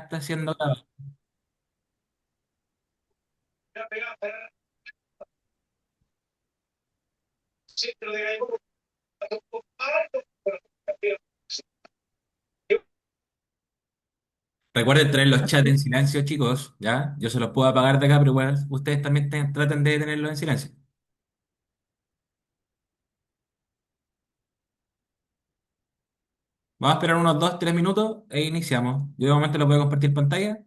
está siendo grabado. Recuerden tener los chats en silencio, chicos, ¿ya? Yo se los puedo apagar de acá, pero bueno, ustedes también traten de tenerlos en silencio. Vamos a esperar unos 2, 3 minutos e iniciamos. Yo de momento les voy a compartir pantalla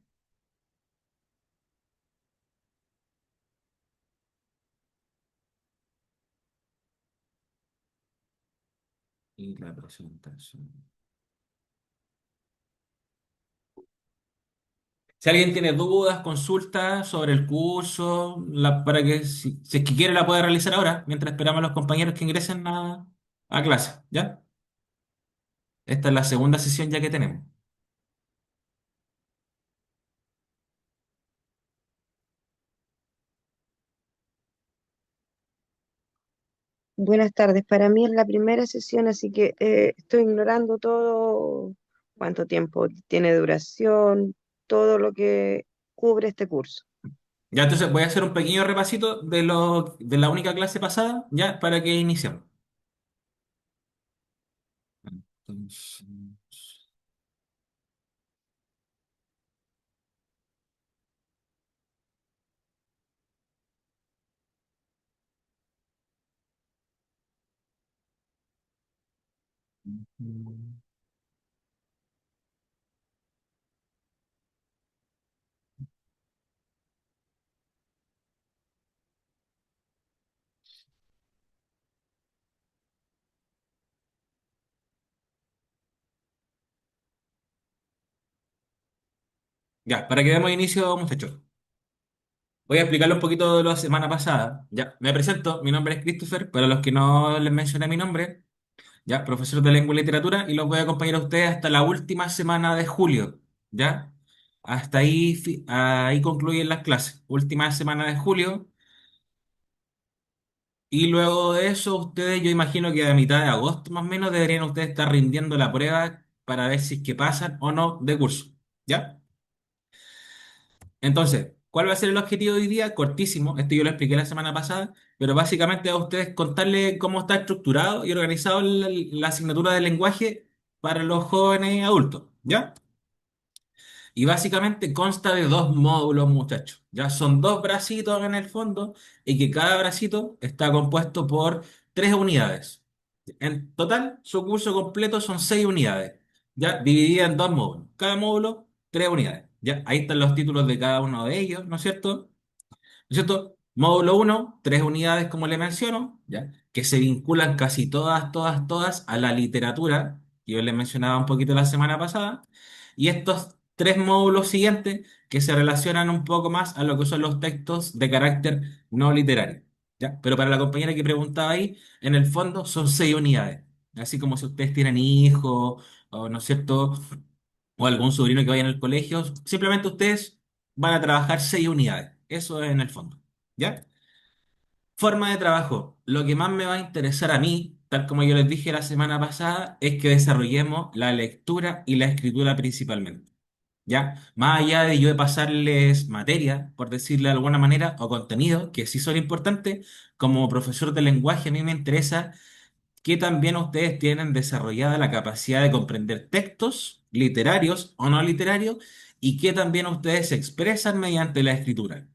y la presentación. Si alguien tiene dudas, consultas sobre el curso, para que si es que quiere la pueda realizar ahora, mientras esperamos a los compañeros que ingresen a clase, ¿ya? Esta es la segunda sesión ya que tenemos. Buenas tardes. Para mí es la primera sesión, así que estoy ignorando todo, cuánto tiempo tiene duración, todo lo que cubre este curso. Ya, entonces voy a hacer un pequeño repasito de la única clase pasada, ya, para que iniciemos. Entonces, ya, para que demos inicio, muchachos. Voy a explicarle un poquito de la semana pasada. Ya, me presento, mi nombre es Christopher, para los que no les mencioné mi nombre, ya, profesor de lengua y literatura, y los voy a acompañar a ustedes hasta la última semana de julio, ¿ya? Hasta ahí, ahí concluyen las clases. Última semana de julio. Y luego de eso, ustedes, yo imagino que a mitad de agosto más o menos deberían ustedes estar rindiendo la prueba para ver si es que pasan o no de curso. ¿Ya? Entonces, ¿cuál va a ser el objetivo de hoy día? Cortísimo, esto yo lo expliqué la semana pasada, pero básicamente a ustedes contarles cómo está estructurado y organizado la asignatura de lenguaje para los jóvenes adultos. ¿Ya? Y básicamente consta de dos módulos, muchachos. Ya son dos bracitos en el fondo y que cada bracito está compuesto por 3 unidades. En total, su curso completo son 6 unidades, ya dividida en dos módulos. Cada módulo, 3 unidades. Ya, ahí están los títulos de cada uno de ellos, ¿no es cierto? ¿No es cierto? Módulo uno, 3 unidades, como le menciono, ¿ya? Que se vinculan casi todas, todas, todas a la literatura, que yo les mencionaba un poquito la semana pasada, y estos 3 módulos siguientes que se relacionan un poco más a lo que son los textos de carácter no literario, ¿ya? Pero para la compañera que preguntaba ahí, en el fondo son 6 unidades, así como si ustedes tienen hijos, o ¿no es cierto? O algún sobrino que vaya en el colegio, simplemente ustedes van a trabajar 6 unidades. Eso es en el fondo. ¿Ya? Forma de trabajo. Lo que más me va a interesar a mí, tal como yo les dije la semana pasada, es que desarrollemos la lectura y la escritura principalmente. ¿Ya? Más allá de yo de pasarles materia, por decirle de alguna manera, o contenido, que sí son importantes, como profesor de lenguaje a mí me interesa que también ustedes tienen desarrollada la capacidad de comprender textos literarios o no literarios y que también ustedes se expresan mediante la escritura.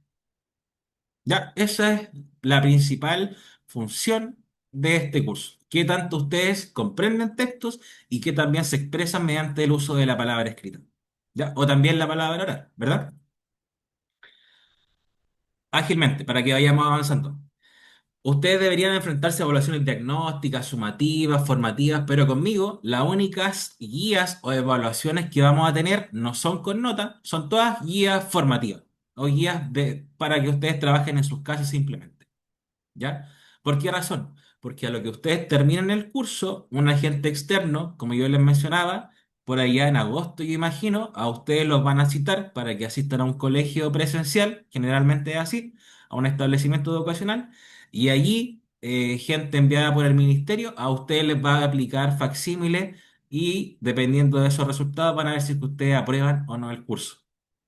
Ya, esa es la principal función de este curso. Que tanto ustedes comprenden textos y que también se expresan mediante el uso de la palabra escrita. ¿Ya? O también la palabra oral, ¿verdad? Ágilmente, para que vayamos avanzando. Ustedes deberían enfrentarse a evaluaciones diagnósticas, sumativas, formativas, pero conmigo las únicas guías o evaluaciones que vamos a tener no son con nota, son todas guías formativas o guías para que ustedes trabajen en sus casas simplemente. ¿Ya? ¿Por qué razón? Porque a lo que ustedes terminen el curso, un agente externo, como yo les mencionaba, por allá en agosto, yo imagino, a ustedes los van a citar para que asistan a un colegio presencial, generalmente es así, a un establecimiento educacional, y allí, gente enviada por el ministerio, a ustedes les va a aplicar facsímiles y dependiendo de esos resultados van a ver si es que ustedes aprueban o no el curso.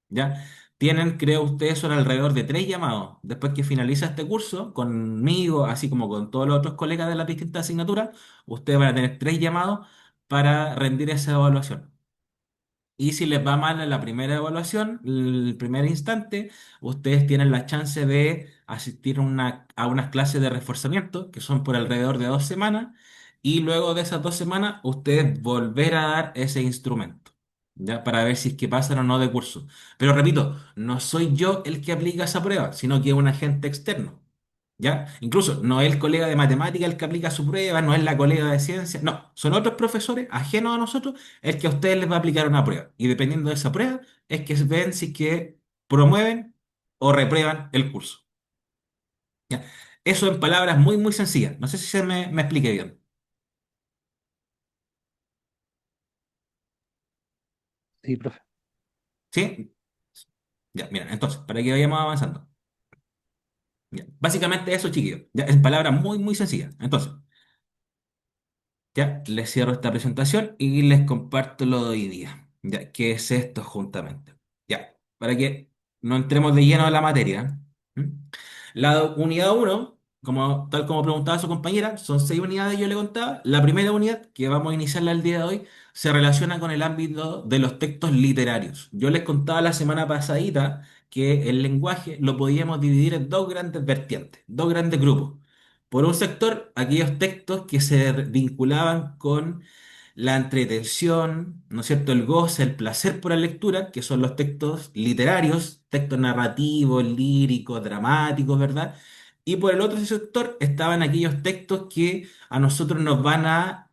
¿Ya? Tienen, creo ustedes, son alrededor de 3 llamados. Después que finaliza este curso, conmigo, así como con todos los otros colegas de las distintas asignaturas, ustedes van a tener 3 llamados para rendir esa evaluación. Y si les va mal en la primera evaluación, el primer instante, ustedes tienen la chance de asistir a unas clases de reforzamiento, que son por alrededor de 2 semanas, y luego de esas 2 semanas, ustedes volver a dar ese instrumento, ¿ya? Para ver si es que pasan o no de curso. Pero repito, no soy yo el que aplica esa prueba, sino que es un agente externo. ¿Ya? Incluso no es el colega de matemática el que aplica su prueba, no es la colega de ciencia, no, son otros profesores ajenos a nosotros el que a ustedes les va a aplicar una prueba. Y dependiendo de esa prueba, es que ven si que promueven o reprueban el curso. ¿Ya? Eso en palabras muy, muy sencillas. No sé si me expliqué bien. Sí, profe. ¿Sí? Ya, mira, entonces, para que vayamos avanzando. Ya, básicamente eso, chiquillos. Ya, en palabras muy, muy sencillas. Entonces, ya, les cierro esta presentación y les comparto lo de hoy día. Ya, ¿qué es esto juntamente? Ya, para que no entremos de lleno a la materia. ¿Mm? La unidad uno, tal como preguntaba su compañera, son 6 unidades, yo le contaba. La primera unidad, que vamos a iniciarla el día de hoy, se relaciona con el ámbito de los textos literarios. Yo les contaba la semana pasadita que el lenguaje lo podíamos dividir en dos grandes vertientes, dos grandes grupos. Por un sector, aquellos textos que se vinculaban con la entretención, ¿no es cierto? El goce, el placer por la lectura, que son los textos literarios, textos narrativos, líricos, dramáticos, ¿verdad? Y por el otro sector estaban aquellos textos que a nosotros nos van a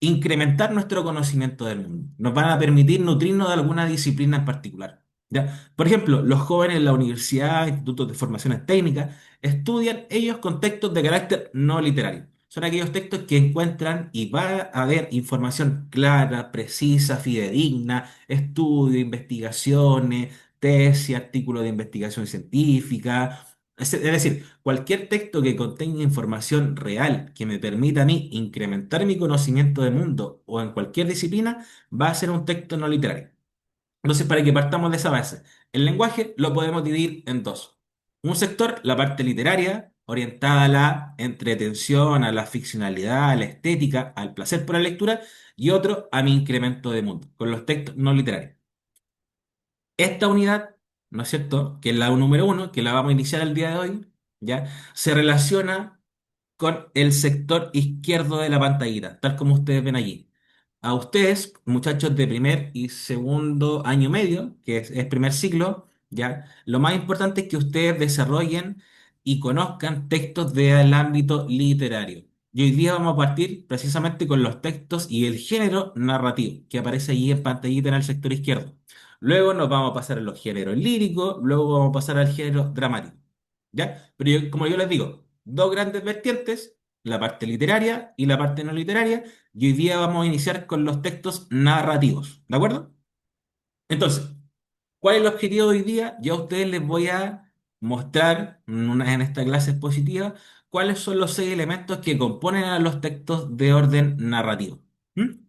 incrementar nuestro conocimiento del mundo. Nos van a permitir nutrirnos de alguna disciplina en particular. ¿Ya? Por ejemplo, los jóvenes en la universidad, institutos de formaciones técnicas, estudian ellos con textos de carácter no literario. Son aquellos textos que encuentran y va a haber información clara, precisa, fidedigna, estudio, investigaciones, tesis, artículos de investigación científica. Es decir, cualquier texto que contenga información real que me permita a mí incrementar mi conocimiento del mundo o en cualquier disciplina va a ser un texto no literario. Entonces, para que partamos de esa base, el lenguaje lo podemos dividir en dos. Un sector, la parte literaria, orientada a la entretención, a la ficcionalidad, a la estética, al placer por la lectura, y otro a mi incremento de mundo, con los textos no literarios. Esta unidad, ¿no es cierto?, que es la número uno, que la vamos a iniciar el día de hoy, ¿ya? Se relaciona con el sector izquierdo de la pantallita, tal como ustedes ven allí. A ustedes, muchachos de primer y segundo año medio, que es primer ciclo, ¿ya? Lo más importante es que ustedes desarrollen y conozcan textos del ámbito literario. Y hoy día vamos a partir precisamente con los textos y el género narrativo, que aparece allí en pantallita en el sector izquierdo. Luego nos vamos a pasar a los géneros líricos, luego vamos a pasar al género dramático. ¿Ya? Pero como yo les digo, dos grandes vertientes, la parte literaria y la parte no literaria, y hoy día vamos a iniciar con los textos narrativos, ¿de acuerdo? Entonces, ¿cuál es el objetivo de hoy día? Yo a ustedes les voy a mostrar en esta clase expositiva cuáles son los 6 elementos que componen a los textos de orden narrativo. ¿Mm?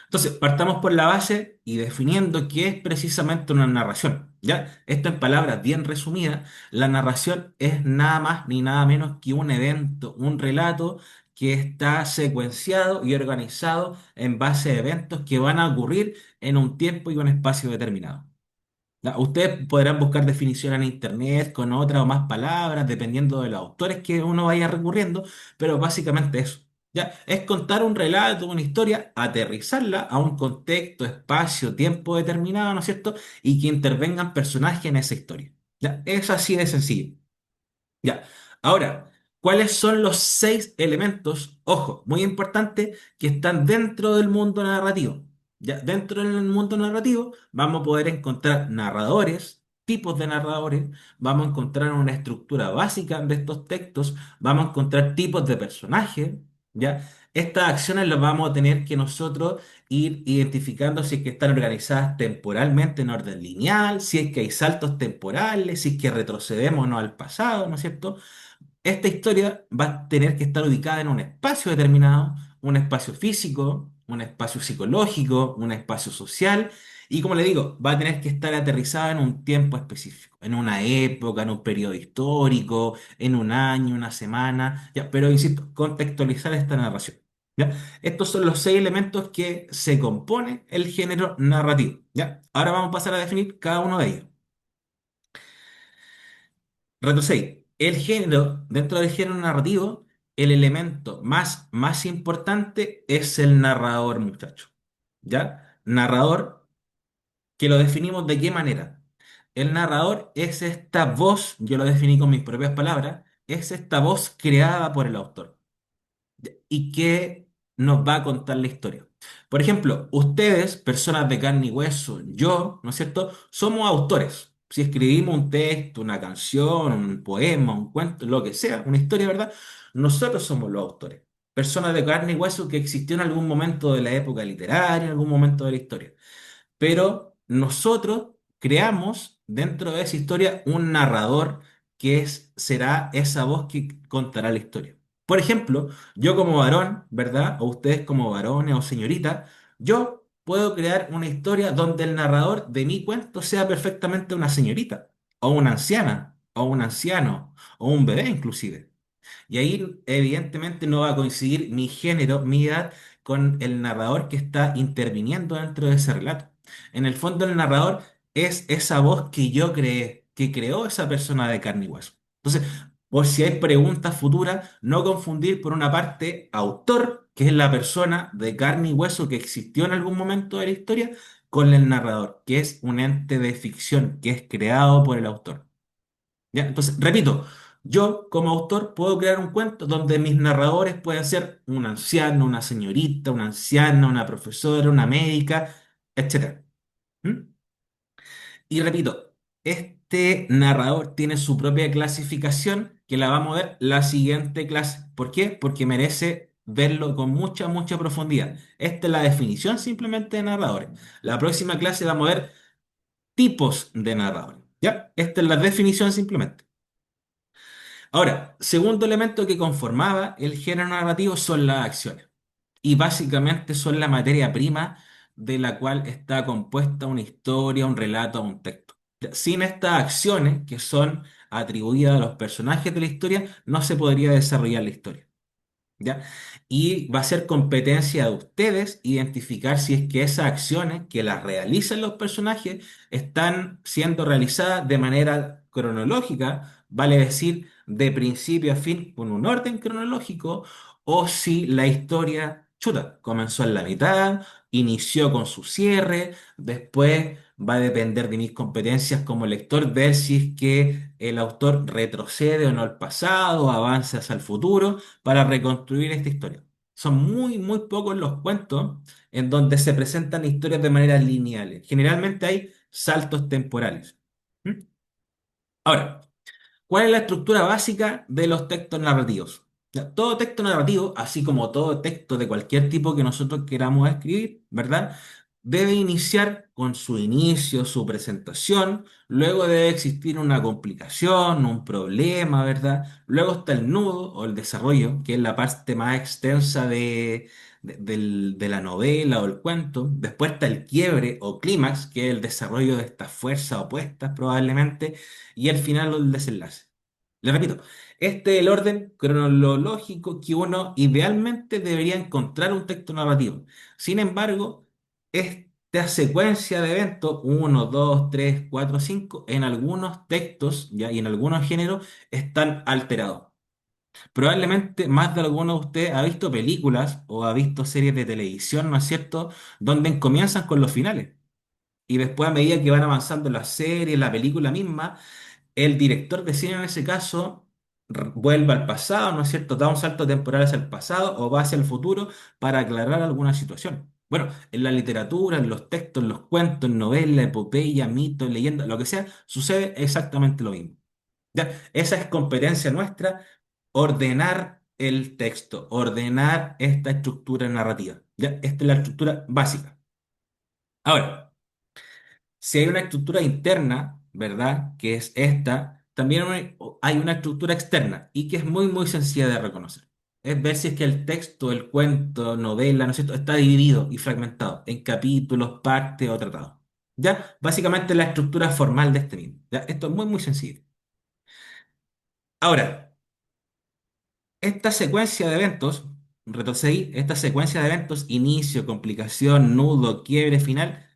Entonces, partamos por la base y definiendo qué es precisamente una narración. ¿Ya? Esto en palabras bien resumidas, la narración es nada más ni nada menos que un evento, un relato que está secuenciado y organizado en base a eventos que van a ocurrir en un tiempo y un espacio determinado. Ya, ustedes podrán buscar definición en internet con otras o más palabras, dependiendo de los autores que uno vaya recurriendo, pero básicamente eso. Ya, es contar un relato, una historia, aterrizarla a un contexto, espacio, tiempo determinado, ¿no es cierto? Y que intervengan personajes en esa historia. Ya, es así de sencillo. Ya. Ahora, ¿cuáles son los 6 elementos, ojo, muy importante, que están dentro del mundo narrativo? Ya, dentro del mundo narrativo vamos a poder encontrar narradores, tipos de narradores, vamos a encontrar una estructura básica de estos textos, vamos a encontrar tipos de personajes, ¿ya? Estas acciones las vamos a tener que nosotros ir identificando si es que están organizadas temporalmente en orden lineal, si es que hay saltos temporales, si es que retrocedemos o no al pasado, ¿no es cierto? Esta historia va a tener que estar ubicada en un espacio determinado, un espacio físico, un espacio psicológico, un espacio social, y como le digo, va a tener que estar aterrizada en un tiempo específico, en una época, en un periodo histórico, en un año, una semana, ya, pero insisto, contextualizar esta narración. ¿Ya? Estos son los seis elementos que se compone el género narrativo. ¿Ya? Ahora vamos a pasar a definir cada uno de ellos. Reto 6. El género, dentro del género narrativo, el elemento más importante es el narrador, muchacho. ¿Ya? Narrador, que lo definimos de qué manera. El narrador es esta voz, yo lo definí con mis propias palabras, es esta voz creada por el autor y que nos va a contar la historia. Por ejemplo, ustedes, personas de carne y hueso, yo, ¿no es cierto? Somos autores. Si escribimos un texto, una canción, un poema, un cuento, lo que sea, una historia, ¿verdad? Nosotros somos los autores. Personas de carne y hueso que existió en algún momento de la época literaria, en algún momento de la historia, pero nosotros creamos dentro de esa historia un narrador será esa voz que contará la historia. Por ejemplo, yo como varón, ¿verdad? O ustedes como varones o señoritas, yo puedo crear una historia donde el narrador de mi cuento sea perfectamente una señorita, o una anciana, o un anciano, o un bebé inclusive. Y ahí evidentemente no va a coincidir mi género, mi edad, con el narrador que está interviniendo dentro de ese relato. En el fondo el narrador es esa voz que yo creé, que creó esa persona de carne y hueso. Entonces, por si hay preguntas futuras, no confundir por una parte autor, que es la persona de carne y hueso que existió en algún momento de la historia, con el narrador, que es un ente de ficción, que es creado por el autor. ¿Ya? Entonces, repito, yo como autor puedo crear un cuento donde mis narradores pueden ser un anciano, una señorita, una anciana, una profesora, una médica, etcétera. ¿Mm? Y repito, este narrador tiene su propia clasificación que la vamos a ver la siguiente clase. ¿Por qué? Porque merece verlo con mucha profundidad. Esta es la definición simplemente de narradores. La próxima clase vamos a ver tipos de narradores. ¿Ya? Esta es la definición simplemente. Ahora, segundo elemento que conformaba el género narrativo son las acciones. Y básicamente son la materia prima de la cual está compuesta una historia, un relato, un texto. Sin estas acciones que son atribuidas a los personajes de la historia, no se podría desarrollar la historia. ¿Ya? Y va a ser competencia de ustedes identificar si es que esas acciones que las realizan los personajes están siendo realizadas de manera cronológica, vale decir, de principio a fin con un orden cronológico, o si la historia, chuta, comenzó en la mitad, inició con su cierre, después va a depender de mis competencias como lector ver si es que el autor retrocede o no al pasado, avanza hacia el futuro para reconstruir esta historia. Son muy pocos los cuentos en donde se presentan historias de manera lineal. Generalmente hay saltos temporales. ¿Mm? Ahora, ¿cuál es la estructura básica de los textos narrativos? Ya, todo texto narrativo, así como todo texto de cualquier tipo que nosotros queramos escribir, ¿verdad? Debe iniciar con su inicio, su presentación, luego debe existir una complicación, un problema, ¿verdad? Luego está el nudo o el desarrollo, que es la parte más extensa de la novela o el cuento. Después está el quiebre o clímax, que es el desarrollo de estas fuerzas opuestas probablemente y el final o el desenlace. Le repito, este es el orden cronológico que uno idealmente debería encontrar un texto narrativo. Sin embargo, esta secuencia de eventos, uno, 2, 3, 4, 5, en algunos textos ya, y en algunos géneros están alterados. Probablemente más de alguno de ustedes ha visto películas o ha visto series de televisión, ¿no es cierto?, donde comienzan con los finales. Y después, a medida que van avanzando la serie, la película misma, el director de cine en ese caso vuelve al pasado, ¿no es cierto? Da un salto temporal hacia el pasado o va hacia el futuro para aclarar alguna situación. Bueno, en la literatura, en los textos, en los cuentos, en novelas, epopeya, mito, leyenda, lo que sea, sucede exactamente lo mismo. ¿Ya? Esa es competencia nuestra, ordenar el texto, ordenar esta estructura narrativa. ¿Ya? Esta es la estructura básica. Ahora, si hay una estructura interna, ¿verdad? Que es esta, también hay una estructura externa y que es muy sencilla de reconocer. es ver si es que el texto, el cuento, novela, ¿no es cierto?, está dividido y fragmentado en capítulos, partes o tratados. ¿Ya? Básicamente la estructura formal de este mismo. ¿Ya? Esto es muy, muy sencillo. Ahora, esta secuencia de eventos, retrocedí, esta secuencia de eventos, inicio, complicación, nudo, quiebre, final,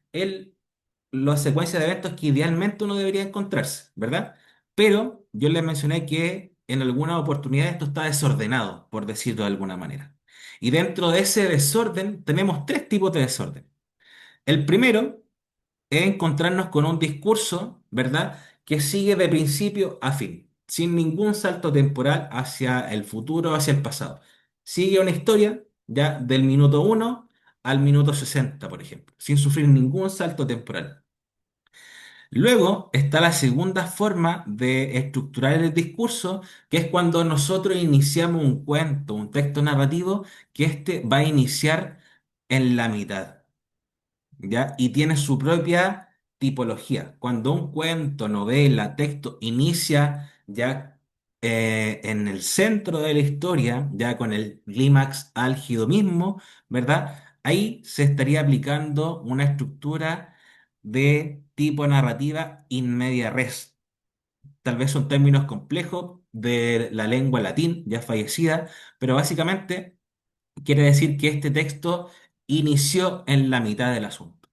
la secuencia de eventos que idealmente uno debería encontrarse, ¿verdad? Pero yo les mencioné que en algunas oportunidades esto está desordenado, por decirlo de alguna manera. Y dentro de ese desorden tenemos tres tipos de desorden. El primero es encontrarnos con un discurso, ¿verdad?, que sigue de principio a fin, sin ningún salto temporal hacia el futuro o hacia el pasado. Sigue una historia ya del minuto 1 al minuto 60, por ejemplo, sin sufrir ningún salto temporal. Luego está la segunda forma de estructurar el discurso, que es cuando nosotros iniciamos un cuento, un texto narrativo, que este va a iniciar en la mitad. ¿Ya? Y tiene su propia tipología. Cuando un cuento, novela, texto inicia ya en el centro de la historia, ya con el clímax álgido mismo, ¿verdad? Ahí se estaría aplicando una estructura de tipo narrativa in media res. Tal vez son términos complejos de la lengua latín, ya fallecida, pero básicamente quiere decir que este texto inició en la mitad del asunto.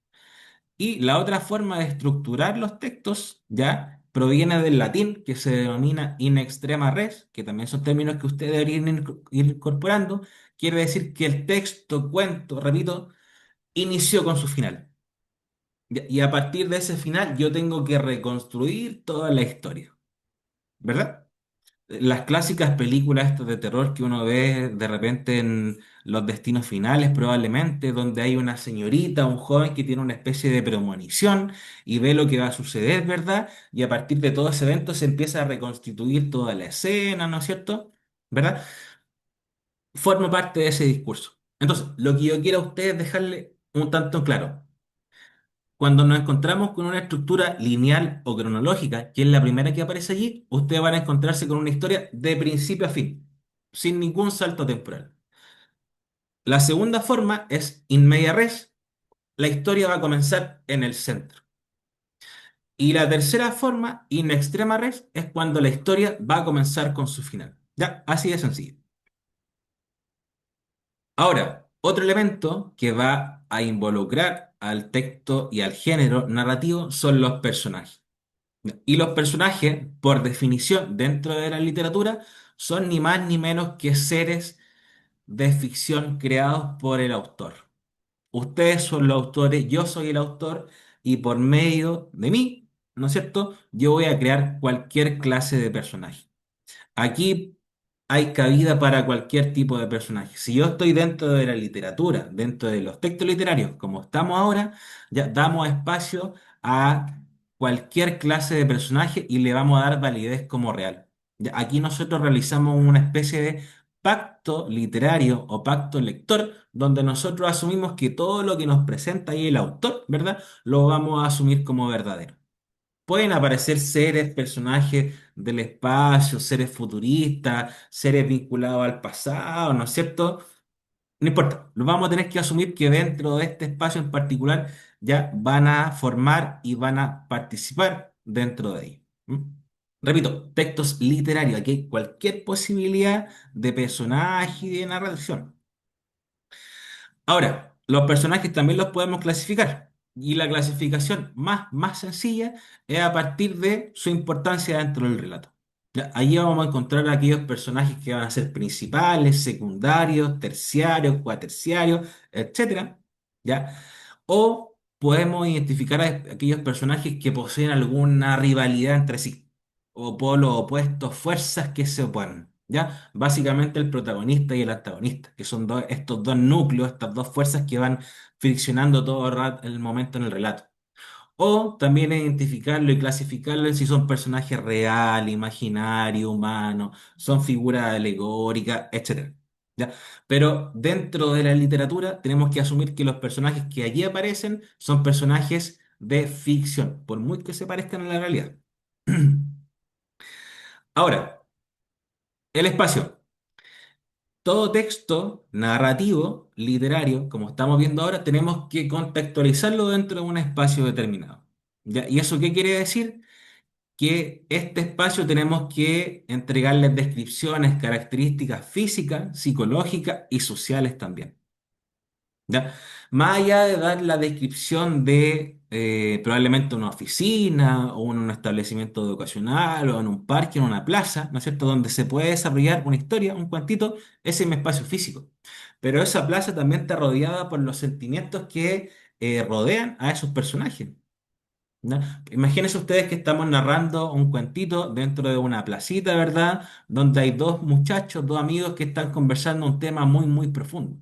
Y la otra forma de estructurar los textos ya proviene del latín, que se denomina in extrema res, que también son términos que ustedes deberían ir incorporando. Quiere decir que el texto, cuento, repito, inició con su final. Y a partir de ese final yo tengo que reconstruir toda la historia, ¿verdad? Las clásicas películas estas de terror que uno ve de repente en Los Destinos Finales, probablemente, donde hay una señorita, un joven que tiene una especie de premonición y ve lo que va a suceder, ¿verdad? Y a partir de todo ese evento se empieza a reconstituir toda la escena, ¿no es cierto? ¿Verdad? Forma parte de ese discurso. Entonces, lo que yo quiero a ustedes es dejarle un tanto claro. Cuando nos encontramos con una estructura lineal o cronológica, que es la primera que aparece allí, ustedes van a encontrarse con una historia de principio a fin, sin ningún salto temporal. La segunda forma es in media res, la historia va a comenzar en el centro. Y la tercera forma, in extrema res, es cuando la historia va a comenzar con su final. Ya, así de sencillo. Ahora, otro elemento que va a involucrar al texto y al género narrativo son los personajes. Y los personajes, por definición, dentro de la literatura, son ni más ni menos que seres de ficción creados por el autor. Ustedes son los autores, yo soy el autor, y por medio de mí, ¿no es cierto?, yo voy a crear cualquier clase de personaje. Aquí hay cabida para cualquier tipo de personaje. Si yo estoy dentro de la literatura, dentro de los textos literarios, como estamos ahora, ya damos espacio a cualquier clase de personaje y le vamos a dar validez como real. Ya, aquí nosotros realizamos una especie de pacto literario o pacto lector, donde nosotros asumimos que todo lo que nos presenta ahí el autor, ¿verdad?, lo vamos a asumir como verdadero. Pueden aparecer seres, personajes del espacio, seres futuristas, seres vinculados al pasado, ¿no es cierto? No importa, lo vamos a tener que asumir que dentro de este espacio en particular ya van a formar y van a participar dentro de ahí. ¿Mm? Repito, textos literarios, aquí hay cualquier posibilidad de personaje y de narración. Ahora, los personajes también los podemos clasificar. Y la clasificación más sencilla es a partir de su importancia dentro del relato. Ya, allí vamos a encontrar aquellos personajes que van a ser principales, secundarios, terciarios, cuaterciarios, etcétera. ¿Ya? O podemos identificar a aquellos personajes que poseen alguna rivalidad entre sí, o polos opuestos, fuerzas que se oponen. ¿Ya? Básicamente el protagonista y el antagonista, que son estos dos núcleos, estas dos fuerzas que van friccionando todo el momento en el relato. O también identificarlo y clasificarlo en si son personajes real, imaginario, humano, son figuras alegóricas, etcétera. ¿Ya? Pero dentro de la literatura tenemos que asumir que los personajes que allí aparecen son personajes de ficción, por muy que se parezcan a la realidad. Ahora, el espacio. todo texto narrativo, literario, como estamos viendo ahora, tenemos que contextualizarlo dentro de un espacio determinado. ¿Ya? ¿Y eso qué quiere decir? Que este espacio tenemos que entregarles descripciones, características físicas, psicológicas y sociales también. ¿Ya? Más allá de dar la descripción de probablemente una oficina o un establecimiento educacional o en un parque, en una plaza, ¿no es cierto?, donde se puede desarrollar una historia, un cuantito, ese es mi espacio físico. Pero esa plaza también está rodeada por los sentimientos que rodean a esos personajes. ¿No? Imagínense ustedes que estamos narrando un cuentito dentro de una placita, ¿verdad? Donde hay dos muchachos, dos amigos que están conversando un tema muy, muy profundo.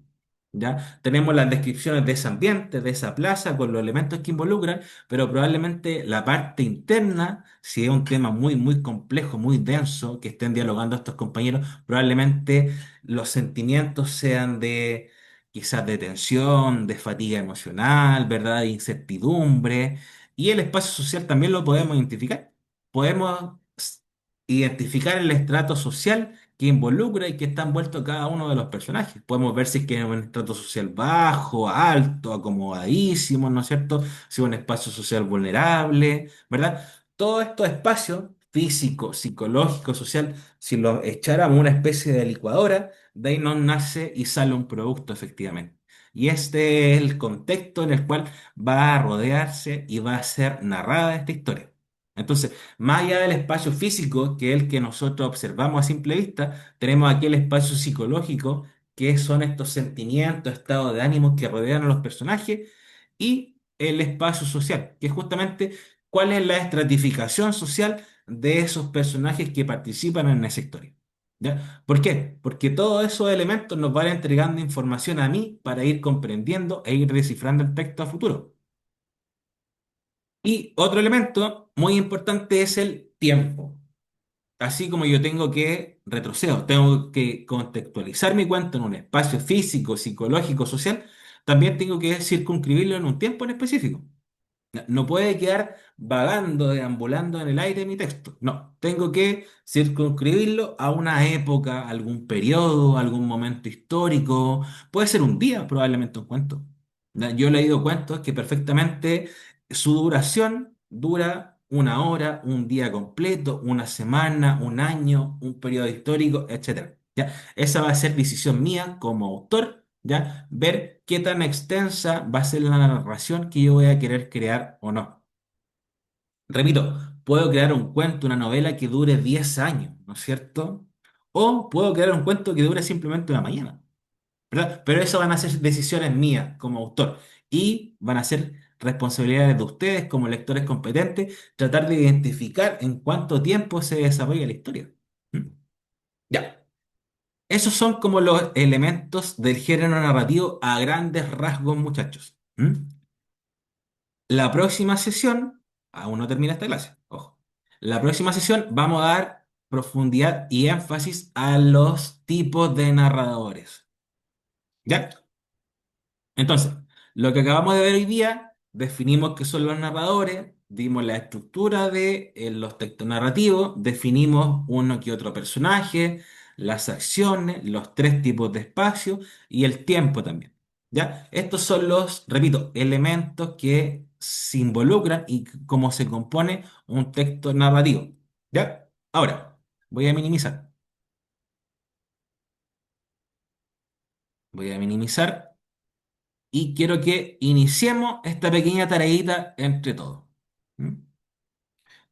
¿Ya? Tenemos las descripciones de ese ambiente, de esa plaza, con los elementos que involucran, pero probablemente la parte interna, si es un tema muy, muy complejo, muy denso, que estén dialogando estos compañeros, probablemente los sentimientos sean de quizás de tensión, de fatiga emocional, ¿verdad? De incertidumbre y el espacio social también lo podemos identificar. Podemos identificar el estrato social que involucra y que está envuelto cada uno de los personajes. Podemos ver si es que es un estrato social bajo, alto, acomodadísimo, ¿no es cierto? Si es un espacio social vulnerable, ¿verdad? Todos estos espacios físico, psicológico, social, si los echáramos a una especie de licuadora, de ahí nos nace y sale un producto efectivamente. Y este es el contexto en el cual va a rodearse y va a ser narrada esta historia. Entonces, más allá del espacio físico, que es el que nosotros observamos a simple vista, tenemos aquí el espacio psicológico, que son estos sentimientos, estados de ánimo que rodean a los personajes, y el espacio social, que es justamente cuál es la estratificación social de esos personajes que participan en esa historia. ¿Ya? ¿Por qué? Porque todos esos elementos nos van entregando información a mí para ir comprendiendo e ir descifrando el texto a futuro. Y otro elemento muy importante es el tiempo. Así como yo tengo que retrocedo, tengo que contextualizar mi cuento en un espacio físico, psicológico, social, también tengo que circunscribirlo en un tiempo en específico. No puede quedar vagando, deambulando en el aire mi texto. No, tengo que circunscribirlo a una época, algún periodo, algún momento histórico. Puede ser un día, probablemente un cuento. ¿Ya? Yo he leído cuentos que perfectamente su duración dura una hora, un día completo, una semana, un año, un periodo histórico, etcétera. ¿Ya? Esa va a ser decisión mía como autor, ¿ya? Ver qué tan extensa va a ser la narración que yo voy a querer crear o no. Repito, puedo crear un cuento, una novela que dure 10 años, ¿no es cierto? O puedo crear un cuento que dure simplemente una mañana, ¿verdad? Pero eso van a ser decisiones mías como autor y van a ser responsabilidades de ustedes como lectores competentes tratar de identificar en cuánto tiempo se desarrolla la historia. ¿Mm? Ya. Esos son como los elementos del género narrativo a grandes rasgos, muchachos. ¿Mm? La próxima sesión, aún no termina esta clase, ojo. La próxima sesión vamos a dar profundidad y énfasis a los tipos de narradores. ¿Ya? Entonces, lo que acabamos de ver hoy día, definimos qué son los narradores, vimos la estructura de los textos narrativos, definimos uno que otro personaje, las acciones, los tres tipos de espacio y el tiempo también. ¿Ya? Estos son los, repito, elementos que se involucran y cómo se compone un texto narrativo. ¿Ya? Ahora, voy a minimizar. Voy a minimizar y quiero que iniciemos esta pequeña tareita entre todos. ¿Mm?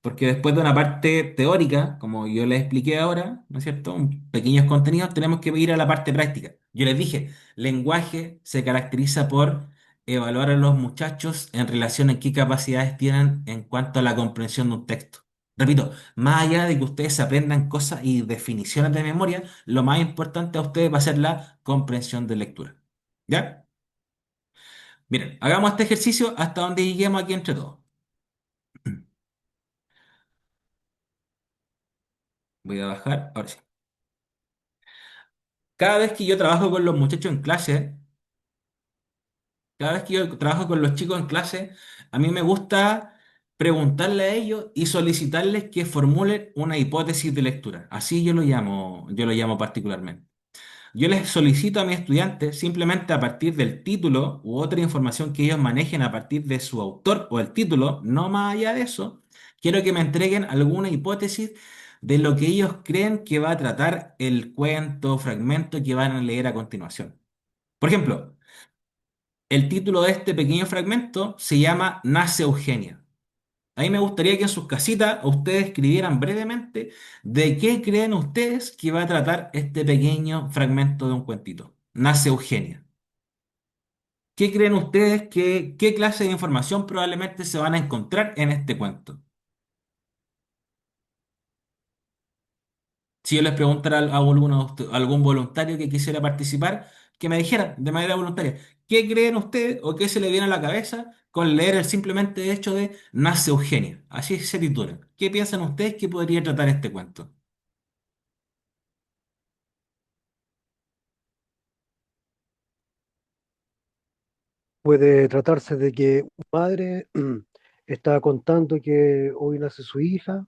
Porque después de una parte teórica, como yo les expliqué ahora, ¿no es cierto? Pequeños contenidos, tenemos que ir a la parte práctica. Yo les dije, lenguaje se caracteriza por evaluar a los muchachos en relación a qué capacidades tienen en cuanto a la comprensión de un texto. Repito, más allá de que ustedes aprendan cosas y definiciones de memoria, lo más importante a ustedes va a ser la comprensión de lectura. ¿Ya? Miren, hagamos este ejercicio hasta donde lleguemos aquí entre todos. Voy a bajar, ahora sí. Cada vez que yo trabajo con los muchachos en clase, cada vez que yo trabajo con los chicos en clase, a mí me gusta preguntarle a ellos y solicitarles que formulen una hipótesis de lectura. Así yo lo llamo particularmente. Yo les solicito a mis estudiantes simplemente a partir del título u otra información que ellos manejen a partir de su autor o el título, no más allá de eso, quiero que me entreguen alguna hipótesis de lo que ellos creen que va a tratar el cuento o fragmento que van a leer a continuación. Por ejemplo, el título de este pequeño fragmento se llama Nace Eugenia. A mí me gustaría que en sus casitas ustedes escribieran brevemente de qué creen ustedes que va a tratar este pequeño fragmento de un cuentito. Nace Eugenia. ¿Qué creen ustedes que qué clase de información probablemente se van a encontrar en este cuento? Si yo les preguntara a algún voluntario que quisiera participar, que me dijera de manera voluntaria, ¿qué creen ustedes o qué se le viene a la cabeza con leer el simplemente hecho de Nace Eugenia? Así se titula. ¿Qué piensan ustedes que podría tratar este cuento? Puede tratarse de que una madre está contando que hoy nace su hija.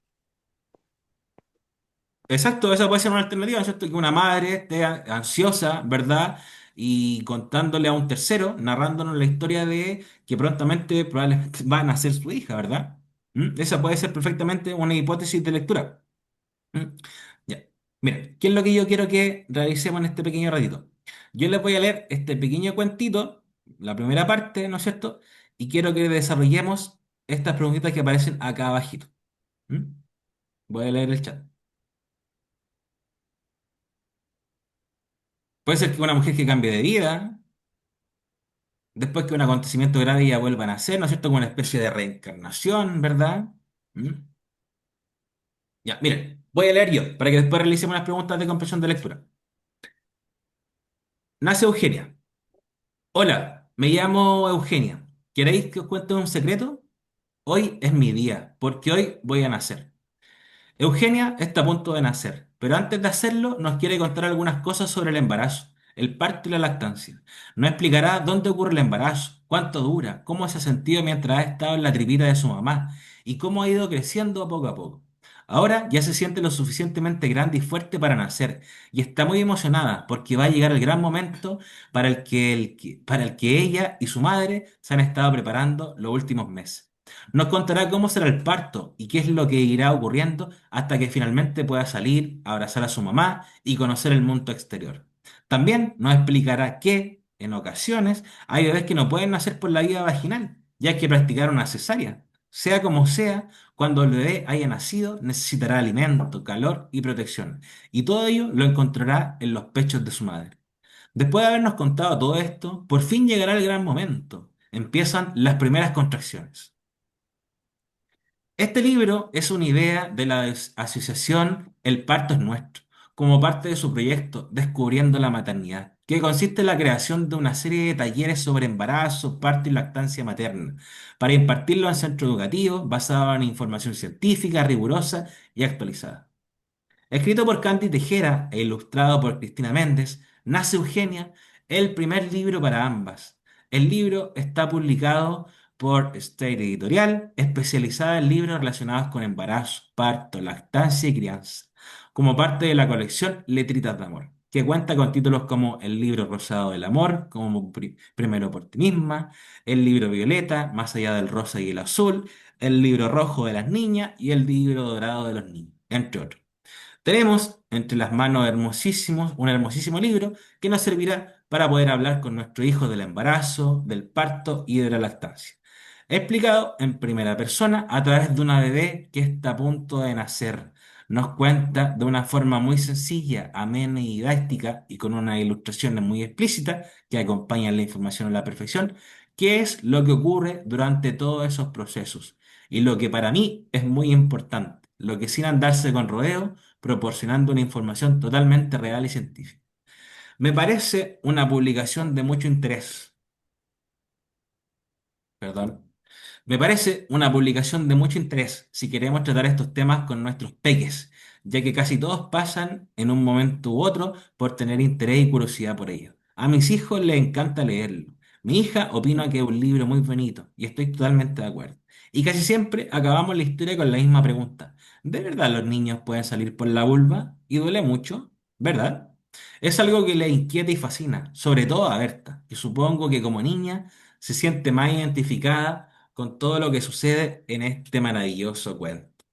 Exacto, esa puede ser una alternativa, ¿cierto? Que una madre esté ansiosa, ¿verdad? Y contándole a un tercero, narrándonos la historia de que prontamente probablemente va a nacer su hija, ¿verdad? Esa puede ser perfectamente una hipótesis de lectura. ¿Mm? Ya. Mira, ¿qué es lo que yo quiero que realicemos en este pequeño ratito? Yo les voy a leer este pequeño cuentito, la primera parte, ¿no es cierto? Y quiero que desarrollemos estas preguntitas que aparecen acá abajito. ¿Mm? Voy a leer el chat. Puede ser que una mujer que cambie de vida, después que un acontecimiento grave ya vuelvan a ser, ¿no es cierto? Como una especie de reencarnación, ¿verdad? ¿Mm? Ya, miren, voy a leer yo, para que después realicemos unas preguntas de comprensión de lectura. Nace Eugenia. Hola, me llamo Eugenia. ¿Queréis que os cuente un secreto? Hoy es mi día, porque hoy voy a nacer. Eugenia está a punto de nacer, pero antes de hacerlo nos quiere contar algunas cosas sobre el embarazo, el parto y la lactancia. Nos explicará dónde ocurre el embarazo, cuánto dura, cómo se ha sentido mientras ha estado en la tripita de su mamá y cómo ha ido creciendo poco a poco. Ahora ya se siente lo suficientemente grande y fuerte para nacer y está muy emocionada porque va a llegar el gran momento para el que ella y su madre se han estado preparando los últimos meses. Nos contará cómo será el parto y qué es lo que irá ocurriendo hasta que finalmente pueda salir, abrazar a su mamá y conocer el mundo exterior. También nos explicará que, en ocasiones, hay bebés que no pueden nacer por la vía vaginal, ya hay que practicar una cesárea. Sea como sea, cuando el bebé haya nacido, necesitará alimento, calor y protección, y todo ello lo encontrará en los pechos de su madre. Después de habernos contado todo esto, por fin llegará el gran momento. Empiezan las primeras contracciones. Este libro es una idea de la asociación El Parto es Nuestro, como parte de su proyecto Descubriendo la Maternidad, que consiste en la creación de una serie de talleres sobre embarazo, parto y lactancia materna, para impartirlo en centros educativos basados en información científica, rigurosa y actualizada. Escrito por Candy Tejera e ilustrado por Cristina Méndez, Nace Eugenia, el primer libro para ambas. El libro está publicado por State Editorial, especializada en libros relacionados con embarazo, parto, lactancia y crianza, como parte de la colección Letritas de Amor, que cuenta con títulos como El libro rosado del amor, como Primero por ti misma, el libro violeta, Más allá del rosa y el azul, el libro rojo de las niñas y el libro dorado de los niños, entre otros. Tenemos entre las manos un hermosísimo libro que nos servirá para poder hablar con nuestro hijo del embarazo, del parto y de la lactancia. Explicado en primera persona a través de una bebé que está a punto de nacer. Nos cuenta de una forma muy sencilla, amena y didáctica y con unas ilustraciones muy explícitas que acompañan la información a la perfección, qué es lo que ocurre durante todos esos procesos. Y lo que para mí es muy importante, lo que sin andarse con rodeos proporcionando una información totalmente real y científica. Me parece una publicación de mucho interés, perdón. Me parece una publicación de mucho interés si queremos tratar estos temas con nuestros peques, ya que casi todos pasan en un momento u otro por tener interés y curiosidad por ello. A mis hijos les encanta leerlo. Mi hija opina que es un libro muy bonito y estoy totalmente de acuerdo. Y casi siempre acabamos la historia con la misma pregunta. ¿De verdad los niños pueden salir por la vulva? Y duele mucho, ¿verdad? Es algo que le inquieta y fascina, sobre todo a Berta, que supongo que como niña se siente más identificada con todo lo que sucede en este maravilloso cuento.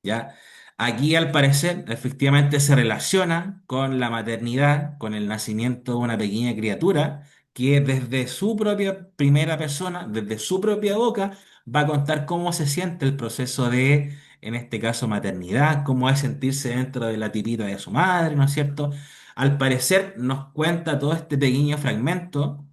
¿Ya? Aquí al parecer efectivamente se relaciona con la maternidad, con el nacimiento de una pequeña criatura que desde su propia primera persona, desde su propia boca, va a contar cómo se siente el proceso de, en este caso, maternidad, cómo es sentirse dentro de la tipita de su madre, ¿no es cierto? Al parecer nos cuenta todo este pequeño fragmento,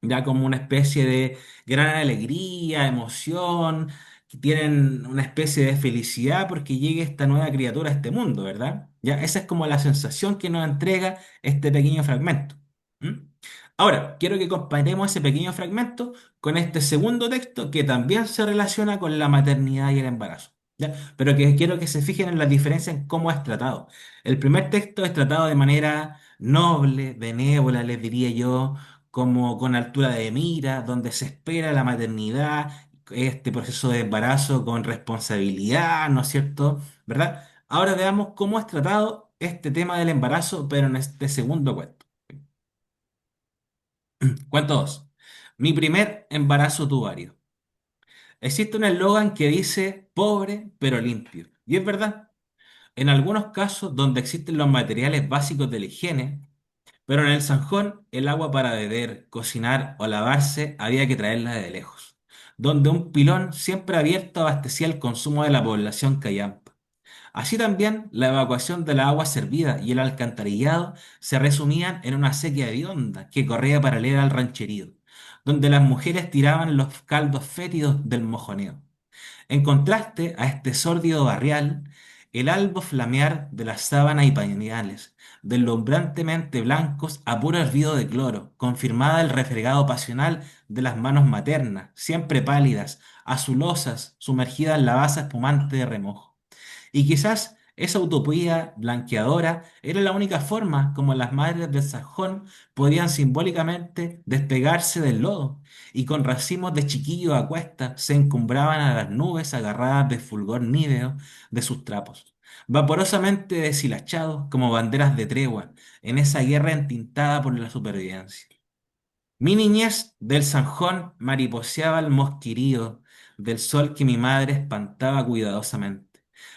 ya como una especie de gran alegría, emoción, que tienen una especie de felicidad porque llegue esta nueva criatura a este mundo, ¿verdad? Ya, esa es como la sensación que nos entrega este pequeño fragmento. ¿Mm? Ahora, quiero que comparemos ese pequeño fragmento con este segundo texto que también se relaciona con la maternidad y el embarazo. ¿Ya? Pero que quiero que se fijen en la diferencia en cómo es tratado. El primer texto es tratado de manera noble, benévola, les diría yo, como con altura de mira, donde se espera la maternidad, este proceso de embarazo con responsabilidad, ¿no es cierto? ¿Verdad? Ahora veamos cómo es tratado este tema del embarazo, pero en este segundo cuento. Cuento 2. Mi primer embarazo tubario. Existe un eslogan que dice pobre pero limpio. Y es verdad, en algunos casos donde existen los materiales básicos de la higiene, pero en el Sanjón, el agua para beber, cocinar o lavarse había que traerla de lejos, donde un pilón siempre abierto abastecía el consumo de la población callampa. Así también, la evacuación de la agua servida y el alcantarillado se resumían en una sequía hedionda que corría paralela al rancherío, donde las mujeres tiraban los caldos fétidos del mojoneo. En contraste a este sórdido barrial, el albo flamear de las sábanas y pañales, deslumbrantemente blancos a puro hervido de cloro, confirmaba el refregado pasional de las manos maternas, siempre pálidas, azulosas, sumergidas en la basa espumante de remojo. Y quizás esa utopía blanqueadora era la única forma como las madres del Sajón podían simbólicamente despegarse del lodo y con racimos de chiquillos a cuestas se encumbraban a las nubes agarradas de fulgor níveo de sus trapos, vaporosamente deshilachados como banderas de tregua en esa guerra entintada por la supervivencia. Mi niñez del Sanjón mariposeaba el mosquirío del sol que mi madre espantaba cuidadosamente.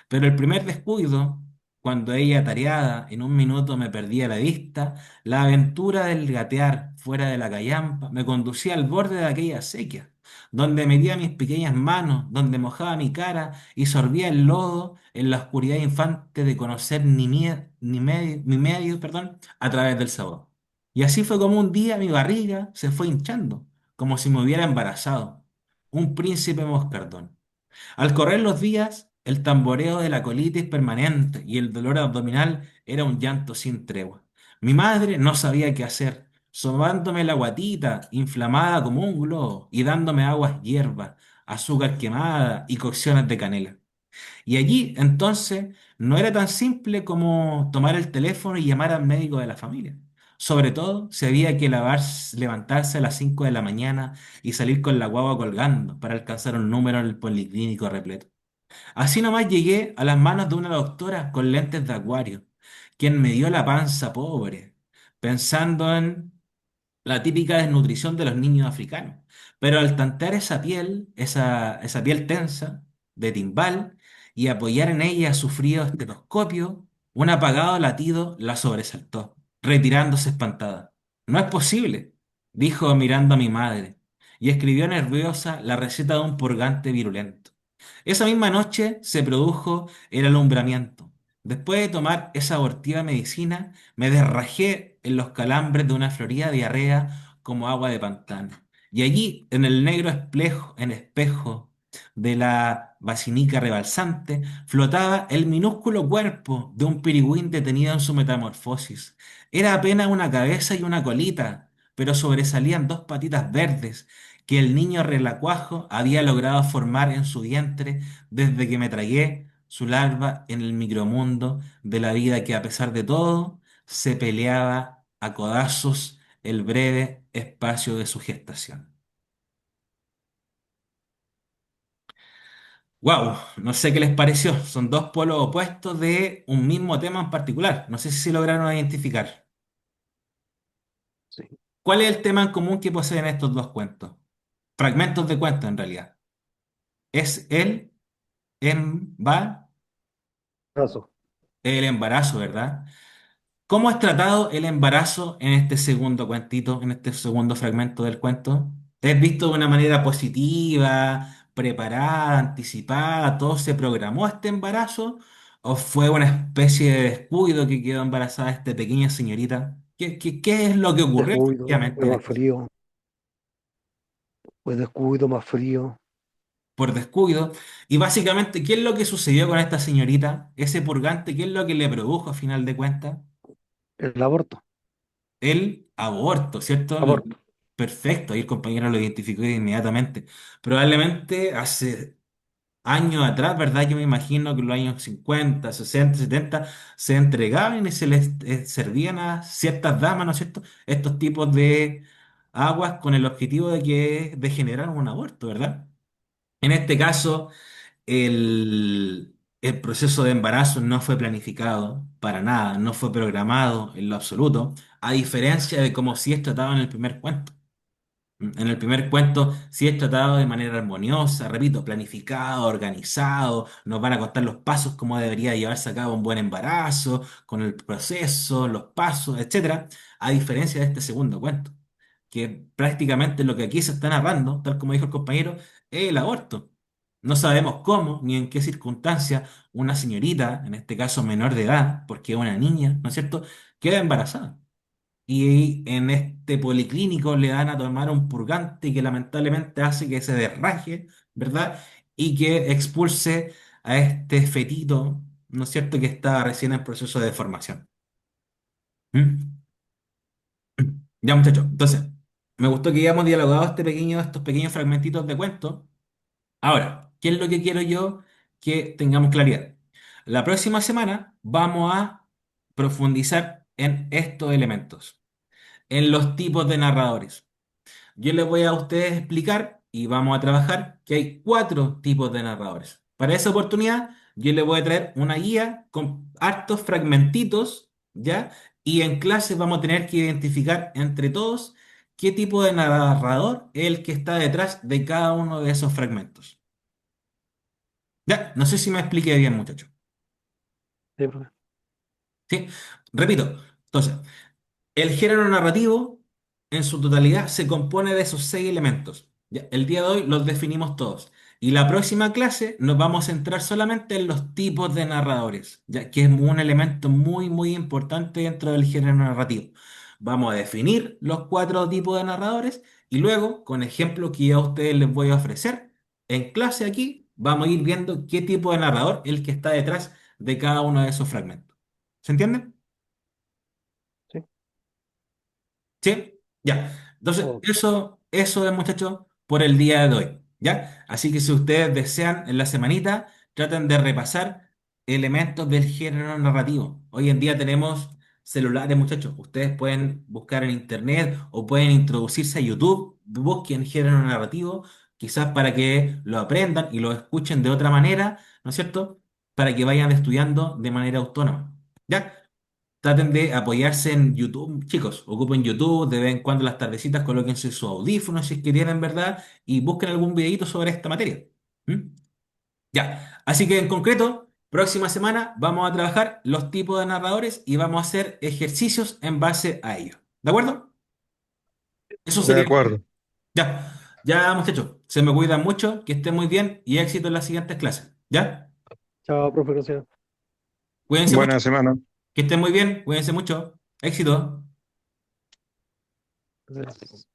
Pero el primer descuido, cuando ella tareada en un minuto me perdía la vista, la aventura del gatear fuera de la callampa me conducía al borde de aquella acequia, donde metía mis pequeñas manos, donde mojaba mi cara y sorbía el lodo en la oscuridad infante de conocer mi medio, perdón, a través del sabor. Y así fue como un día mi barriga se fue hinchando, como si me hubiera embarazado. Un príncipe moscardón. Al correr los días, el tamboreo de la colitis permanente y el dolor abdominal era un llanto sin tregua. Mi madre no sabía qué hacer, sobándome la guatita, inflamada como un globo, y dándome aguas hierbas, azúcar quemada y cocciones de canela. Y allí, entonces, no era tan simple como tomar el teléfono y llamar al médico de la familia. Sobre todo, se había que levantarse a las 5 de la mañana y salir con la guagua colgando para alcanzar un número en el policlínico repleto. Así nomás llegué a las manos de una doctora con lentes de acuario, quien me dio la panza pobre, pensando en la típica desnutrición de los niños africanos. Pero al tantear esa piel tensa de timbal y apoyar en ella su frío estetoscopio, un apagado latido la sobresaltó, retirándose espantada. No es posible, dijo mirando a mi madre, y escribió nerviosa la receta de un purgante virulento. Esa misma noche se produjo el alumbramiento. Después de tomar esa abortiva medicina, me desrajé en los calambres de una florida diarrea como agua de pantano. Y allí, en el negro espejo de la basinica rebalsante, flotaba el minúsculo cuerpo de un pirigüín detenido en su metamorfosis. Era apenas una cabeza y una colita, pero sobresalían dos patitas verdes que el niño relacuajo había logrado formar en su vientre desde que me tragué su larva en el micromundo de la vida que a pesar de todo se peleaba a codazos el breve espacio de su gestación. Wow, no sé qué les pareció. Son dos polos opuestos de un mismo tema en particular. No sé si lograron identificar. Sí, ¿Cuál es el tema en común que poseen estos dos cuentos? Fragmentos de cuentos, en realidad. Es emba- caso, el embarazo, ¿verdad? ¿Cómo es tratado el embarazo en este segundo cuentito, en este segundo fragmento del cuento? ¿Es visto de una manera positiva, preparada, anticipada? ¿Todo se programó este embarazo? ¿O fue una especie de descuido que quedó embarazada esta pequeña señorita? ¿Qué es lo que ocurrió descuido, efectivamente fue en más esto? frío, fue descuido, más frío, Por descuido. Y básicamente, ¿qué es lo que sucedió con esta señorita? Ese purgante, ¿qué es lo que le produjo a final de cuentas? el aborto, El aborto, ¿cierto? aborto. Perfecto, ahí el compañero lo identificó inmediatamente. Probablemente hace años atrás, ¿verdad? Yo me imagino que en los años 50, 60, 70 se entregaban y se les servían a ciertas damas, ¿no es cierto? Estos tipos de aguas con el objetivo de generar un aborto, ¿verdad? En este caso, el proceso de embarazo no fue planificado para nada, no fue programado en lo absoluto, a diferencia de cómo sí es tratado en el primer cuento. En el primer cuento sí es tratado de manera armoniosa, repito, planificado, organizado, nos van a contar los pasos, cómo debería llevarse a cabo un buen embarazo, con el proceso, los pasos, etcétera, a diferencia de este segundo cuento, que prácticamente lo que aquí se está narrando, tal como dijo el compañero, es el aborto. No sabemos cómo ni en qué circunstancias una señorita, en este caso menor de edad, porque es una niña, ¿no es cierto?, queda embarazada. Y en este policlínico le dan a tomar un purgante que lamentablemente hace que se derraje, ¿verdad? Y que expulse a este fetito, ¿no es cierto?, que está recién en proceso de formación. ¿Mm? Ya, muchachos. Entonces, me gustó que hayamos dialogado estos pequeños fragmentitos de cuento. Ahora, ¿qué es lo que quiero yo que tengamos claridad? La próxima semana vamos a profundizar en estos elementos, en los tipos de narradores. Yo les voy a ustedes explicar y vamos a trabajar que hay cuatro tipos de narradores. Para esa oportunidad, yo les voy a traer una guía con hartos fragmentitos, ¿ya? Y en clase vamos a tener que identificar entre todos qué tipo de narrador es el que está detrás de cada uno de esos fragmentos. Ya, no sé si me expliqué bien, muchachos. Sí, profe. ¿Sí? Repito. Entonces, el género narrativo, en su totalidad, se compone de esos seis elementos. Ya, el día de hoy los definimos todos. Y la próxima clase nos vamos a centrar solamente en los tipos de narradores, ya que es un elemento muy, muy importante dentro del género narrativo. Vamos a definir los cuatro tipos de narradores y luego, con ejemplos que ya a ustedes les voy a ofrecer, en clase aquí vamos a ir viendo qué tipo de narrador es el que está detrás de cada uno de esos fragmentos. ¿Se entiende? Sí. ¿Sí? Ya. Entonces, Ok. eso es, muchachos, por el día de hoy. ¿Ya? Así que si ustedes desean en la semanita, traten de repasar elementos del género narrativo. Hoy en día tenemos celulares, muchachos. Ustedes pueden buscar en internet o pueden introducirse a YouTube, busquen género narrativo, quizás para que lo aprendan y lo escuchen de otra manera, ¿no es cierto? Para que vayan estudiando de manera autónoma. ¿Ya? Traten de apoyarse en YouTube, chicos. Ocupen YouTube, de vez en cuando las tardecitas, colóquense sus audífonos si es que tienen, ¿verdad? Y busquen algún videito sobre esta materia. ¿Mm? Ya. Así que en concreto, próxima semana vamos a trabajar los tipos de narradores y vamos a hacer ejercicios en base a ellos. ¿De acuerdo? Eso De sería. acuerdo. Ya. Ya, muchachos. Se me cuidan mucho, que estén muy bien y éxito en las siguientes clases. ¿Ya? Chao, profe, gracias. Cuídense mucho. Buena semana. Que estén muy bien. Cuídense mucho. Éxito. Gracias.